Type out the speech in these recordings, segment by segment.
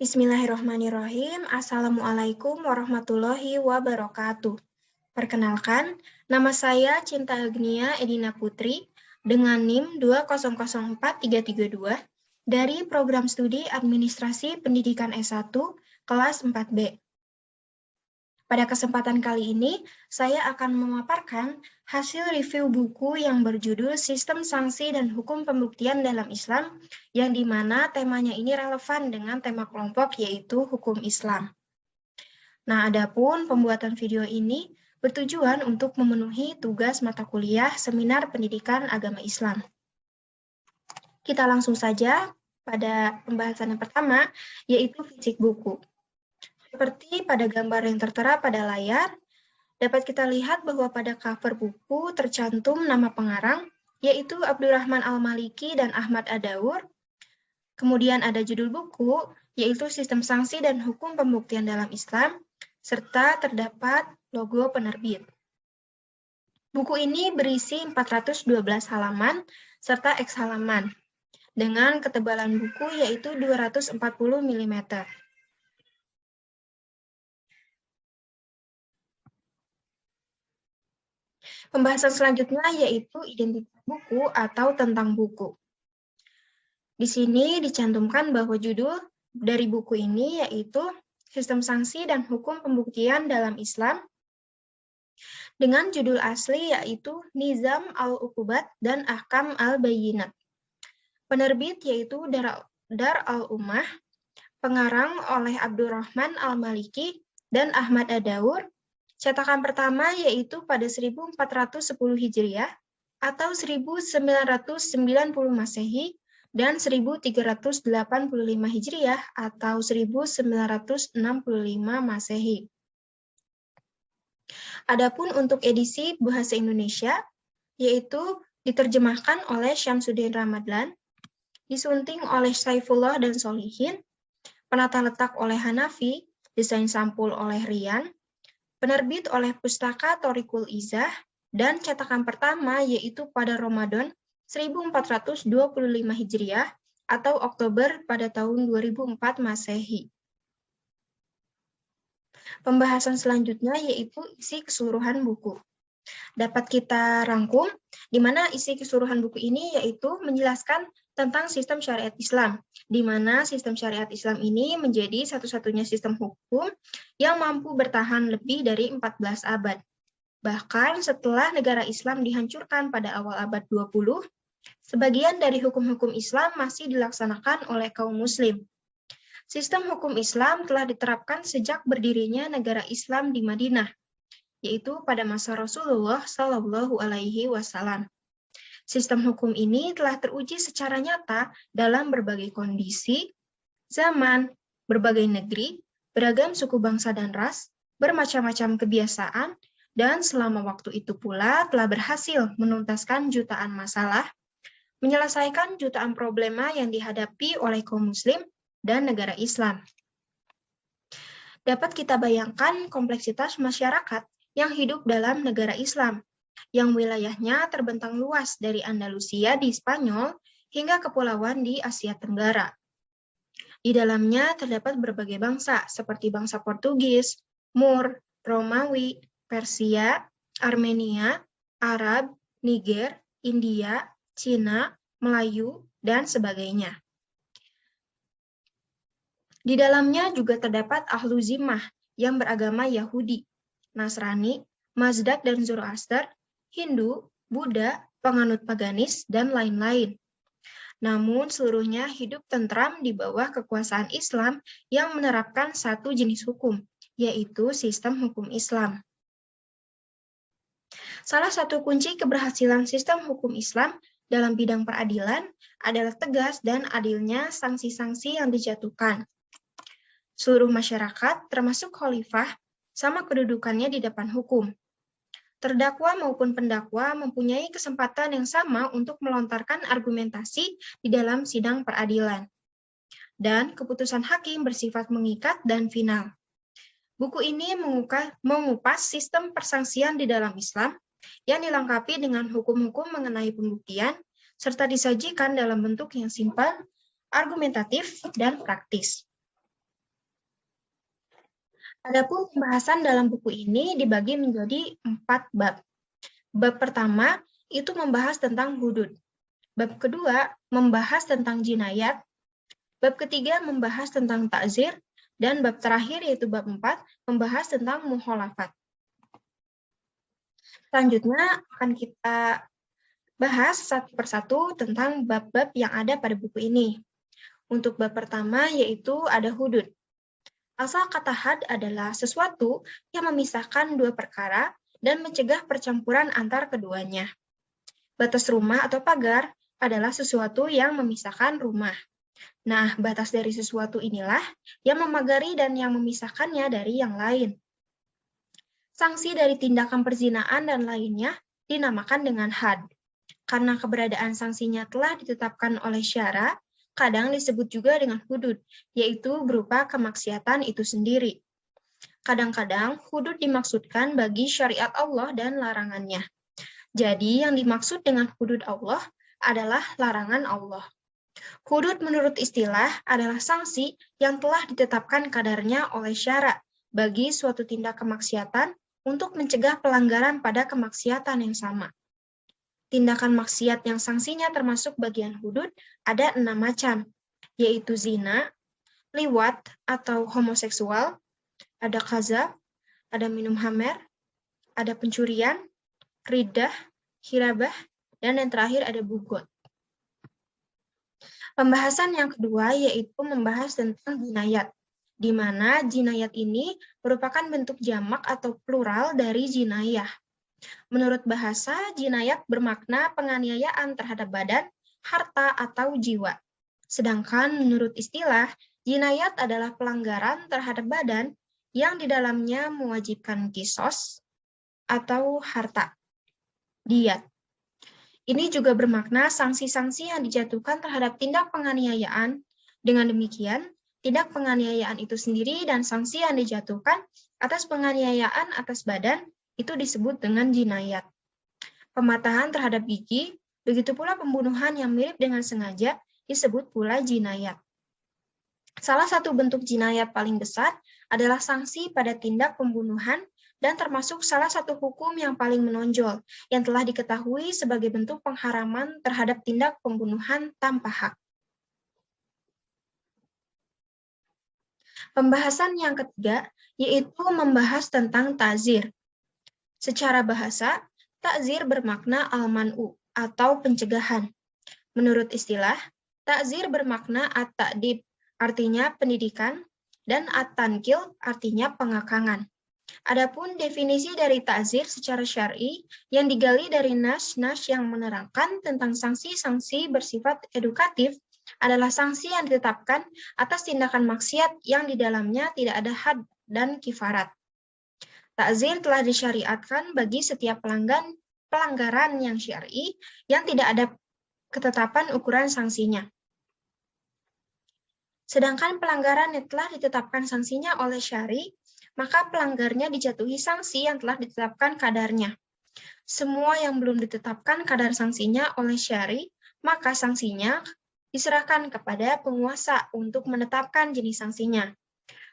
Bismillahirrahmanirrahim. Assalamualaikum warahmatullahi wabarakatuh. Perkenalkan, nama saya Cinta Agnia Edina Putri dengan NIM 2004332 dari Program Studi Administrasi Pendidikan S1 kelas 4B. Pada kesempatan kali ini, saya akan memaparkan hasil review buku yang berjudul Sistem Sanksi dan Hukum Pembuktian dalam Islam, yang di mana temanya ini relevan dengan tema kelompok, yaitu hukum Islam. Nah, adapun pembuatan video ini bertujuan untuk memenuhi tugas mata kuliah Seminar Pendidikan Agama Islam. Kita langsung saja pada pembahasan yang pertama, yaitu fisik buku. Seperti pada gambar yang tertera pada layar, dapat kita lihat bahwa pada cover buku tercantum nama pengarang, yaitu Abdurrahman Al-Maliki dan Ahmad Ad-Daur. Kemudian ada judul buku, yaitu Sistem Sanksi dan Hukum Pembuktian dalam Islam, serta terdapat logo penerbit. Buku ini berisi 412 halaman, serta X halaman, dengan ketebalan buku yaitu 240 mm. Pembahasan selanjutnya yaitu identitas buku atau tentang buku. Di sini dicantumkan bahwa judul dari buku ini yaitu Sistem Sanksi dan Hukum Pembuktian dalam Islam, dengan judul asli yaitu Nizam al-Uqubat dan Ahkam al-Bayyinat. Penerbit yaitu Dar al-Ummah, pengarang oleh Abdurrahman Al-Maliki dan Ahmad Ad-Daur. Cetakan pertama yaitu pada 1410 Hijriah atau 1990 Masehi dan 1385 Hijriah atau 1965 Masehi. Adapun untuk edisi bahasa Indonesia yaitu diterjemahkan oleh Syamsuddin Ramadhan, disunting oleh Saifullah dan Solihin, penata letak oleh Hanafi, desain sampul oleh Rian, penerbit oleh Pustaka Thoriqul Izzah, dan cetakan pertama yaitu pada Ramadan 1425 Hijriah atau Oktober pada tahun 2004 Masehi. Pembahasan selanjutnya yaitu isi keseluruhan buku. Dapat kita rangkum, di mana isi keseluruhan buku ini yaitu menjelaskan tentang sistem syariat Islam, di mana sistem syariat Islam ini menjadi satu-satunya sistem hukum yang mampu bertahan lebih dari 14 abad. Bahkan setelah negara Islam dihancurkan pada awal abad 20, sebagian dari hukum-hukum Islam masih dilaksanakan oleh kaum muslim. Sistem hukum Islam telah diterapkan sejak berdirinya negara Islam di Madinah, yaitu pada masa Rasulullah Shallallahu Alaihi Wasallam. Sistem hukum ini telah teruji secara nyata dalam berbagai kondisi, zaman, berbagai negeri, beragam suku bangsa dan ras, bermacam-macam kebiasaan, dan selama waktu itu pula telah berhasil menuntaskan jutaan masalah, menyelesaikan jutaan problema yang dihadapi oleh kaum muslim dan negara Islam. Dapat kita bayangkan kompleksitas masyarakat yang hidup dalam negara Islam, yang wilayahnya terbentang luas dari Andalusia di Spanyol hingga kepulauan di Asia Tenggara. Di dalamnya terdapat berbagai bangsa, seperti bangsa Portugis, Moor, Romawi, Persia, Armenia, Arab, Niger, India, Cina, Melayu, dan sebagainya. Di dalamnya juga terdapat Ahlu Zimmah yang beragama Yahudi, Nasrani, Mazdak dan Zoroaster, Hindu, Buddha, penganut paganis, dan lain-lain. Namun seluruhnya hidup tentram di bawah kekuasaan Islam yang menerapkan satu jenis hukum, yaitu sistem hukum Islam. Salah satu kunci keberhasilan sistem hukum Islam dalam bidang peradilan adalah tegas dan adilnya sanksi-sanksi yang dijatuhkan. Seluruh masyarakat, termasuk khalifah, sama kedudukannya di depan hukum. Terdakwa maupun pendakwa mempunyai kesempatan yang sama untuk melontarkan argumentasi di dalam sidang peradilan. Dan keputusan hakim bersifat mengikat dan final. Buku ini mengupas sistem persangsian di dalam Islam yang dilengkapi dengan hukum-hukum mengenai pembuktian, serta disajikan dalam bentuk yang simpel, argumentatif, dan praktis. Adapun pembahasan dalam buku ini dibagi menjadi 4 bab. Bab pertama itu membahas tentang hudud. Bab kedua membahas tentang jinayat. Bab ketiga membahas tentang takzir. Dan bab terakhir yaitu bab 4 membahas tentang mukhalafat. Selanjutnya akan kita bahas satu persatu tentang bab-bab yang ada pada buku ini. Untuk bab pertama yaitu ada hudud. Asal kata had adalah sesuatu yang memisahkan dua perkara dan mencegah percampuran antar keduanya. Batas rumah atau pagar adalah sesuatu yang memisahkan rumah. Nah, batas dari sesuatu inilah yang memagari dan yang memisahkannya dari yang lain. Sanksi dari tindakan perzinaan dan lainnya dinamakan dengan had. Karena keberadaan sanksinya telah ditetapkan oleh syara, kadang disebut juga dengan hudud, yaitu berupa kemaksiatan itu sendiri. Kadang-kadang hudud dimaksudkan bagi syariat Allah dan larangannya. Jadi yang dimaksud dengan hudud Allah adalah larangan Allah. Hudud menurut istilah adalah sanksi yang telah ditetapkan kadarnya oleh syara bagi suatu tindak kemaksiatan untuk mencegah pelanggaran pada kemaksiatan yang sama. Tindakan maksiat yang sanksinya termasuk bagian hudud ada 6 macam, yaitu zina, liwat atau homoseksual, ada qazaf, ada minum khamr, ada pencurian, riddah, hirabah, dan yang terakhir ada bugot. Pembahasan yang kedua yaitu membahas tentang jinayat, di mana jinayat ini merupakan bentuk jamak atau plural dari jinayah. Menurut bahasa, jinayat bermakna penganiayaan terhadap badan, harta, atau jiwa. Sedangkan menurut istilah, jinayat adalah pelanggaran terhadap badan yang di dalamnya mewajibkan kisos atau harta, diyat. Ini juga bermakna sanksi-sanksi yang dijatuhkan terhadap tindak penganiayaan. Dengan demikian, tindak penganiayaan itu sendiri dan sanksi yang dijatuhkan atas penganiayaan atas badan itu disebut dengan jinayat. Pematahan terhadap gigi, begitu pula pembunuhan yang mirip dengan sengaja disebut pula jinayat. Salah satu bentuk jinayat paling besar adalah sanksi pada tindak pembunuhan dan termasuk salah satu hukum yang paling menonjol yang telah diketahui sebagai bentuk pengharaman terhadap tindak pembunuhan tanpa hak. Pembahasan yang ketiga yaitu membahas tentang ta'zir. Secara bahasa, ta'zir bermakna al-man'u atau pencegahan. Menurut istilah, ta'zir bermakna at-ta'dib, artinya pendidikan, dan at-tankil, artinya pengakangan. Adapun definisi dari ta'zir secara syar'i yang digali dari nas-nas yang menerangkan tentang sanksi-sanksi bersifat edukatif adalah sanksi yang ditetapkan atas tindakan maksiat yang di dalamnya tidak ada had dan kifarat. Ta'zir telah disyariatkan bagi setiap pelanggaran yang syar'i yang tidak ada ketetapan ukuran sanksinya. Sedangkan pelanggaran yang telah ditetapkan sanksinya oleh syari, maka pelanggarnya dijatuhi sanksi yang telah ditetapkan kadarnya. Semua yang belum ditetapkan kadar sanksinya oleh syari, maka sanksinya diserahkan kepada penguasa untuk menetapkan jenis sanksinya.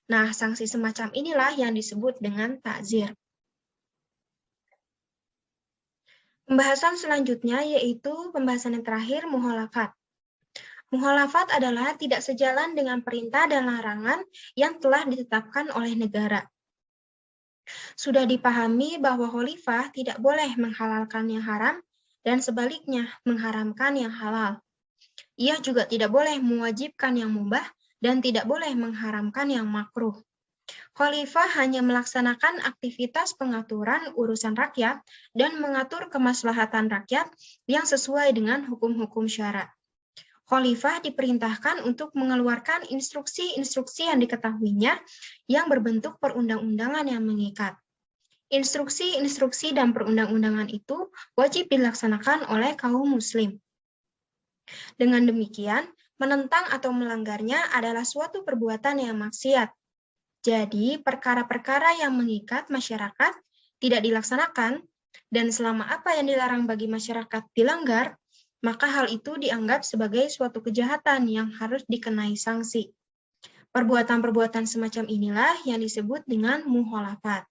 Nah, sanksi semacam inilah yang disebut dengan ta'zir. Pembahasan selanjutnya yaitu pembahasan yang terakhir, mukhalafat. Mukhalafat adalah tidak sejalan dengan perintah dan larangan yang telah ditetapkan oleh negara. Sudah dipahami bahwa khalifah tidak boleh menghalalkan yang haram dan sebaliknya mengharamkan yang halal. Ia juga tidak boleh mewajibkan yang mubah dan tidak boleh mengharamkan yang makruh. Khalifah hanya melaksanakan aktivitas pengaturan urusan rakyat dan mengatur kemaslahatan rakyat yang sesuai dengan hukum-hukum syara. Khalifah diperintahkan untuk mengeluarkan instruksi-instruksi yang diketahuinya yang berbentuk perundang-undangan yang mengikat. Instruksi-instruksi dan perundang-undangan itu wajib dilaksanakan oleh kaum muslim. Dengan demikian, menentang atau melanggarnya adalah suatu perbuatan yang maksiat. Jadi, perkara-perkara yang mengikat masyarakat tidak dilaksanakan, dan selama apa yang dilarang bagi masyarakat dilanggar, maka hal itu dianggap sebagai suatu kejahatan yang harus dikenai sanksi. Perbuatan-perbuatan semacam inilah yang disebut dengan mukhalafat.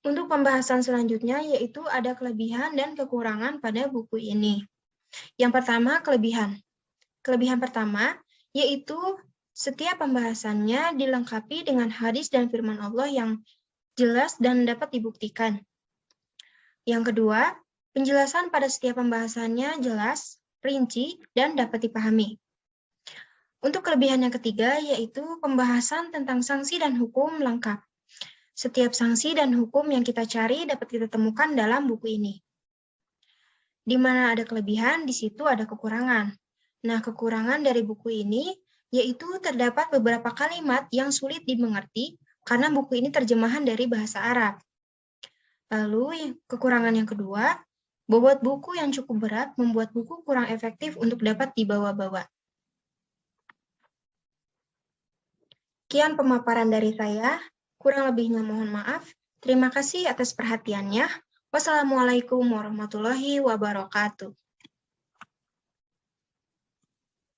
Untuk pembahasan selanjutnya yaitu ada kelebihan dan kekurangan pada buku ini. Yang pertama, kelebihan. Kelebihan pertama yaitu setiap pembahasannya dilengkapi dengan hadis dan firman Allah yang jelas dan dapat dibuktikan. Yang kedua, penjelasan pada setiap pembahasannya jelas, rinci, dan dapat dipahami. Untuk kelebihan yang ketiga yaitu pembahasan tentang sanksi dan hukum lengkap. Setiap sanksi dan hukum yang kita cari dapat kita temukan dalam buku ini. Di mana ada kelebihan, di situ ada kekurangan. Nah, kekurangan dari buku ini yaitu terdapat beberapa kalimat yang sulit dimengerti karena buku ini terjemahan dari bahasa Arab. Lalu, kekurangan yang kedua, bobot buku yang cukup berat membuat buku kurang efektif untuk dapat dibawa-bawa. Sekian pemaparan dari saya. Kurang lebihnya mohon maaf. Terima kasih atas perhatiannya. Wassalamualaikum warahmatullahi wabarakatuh.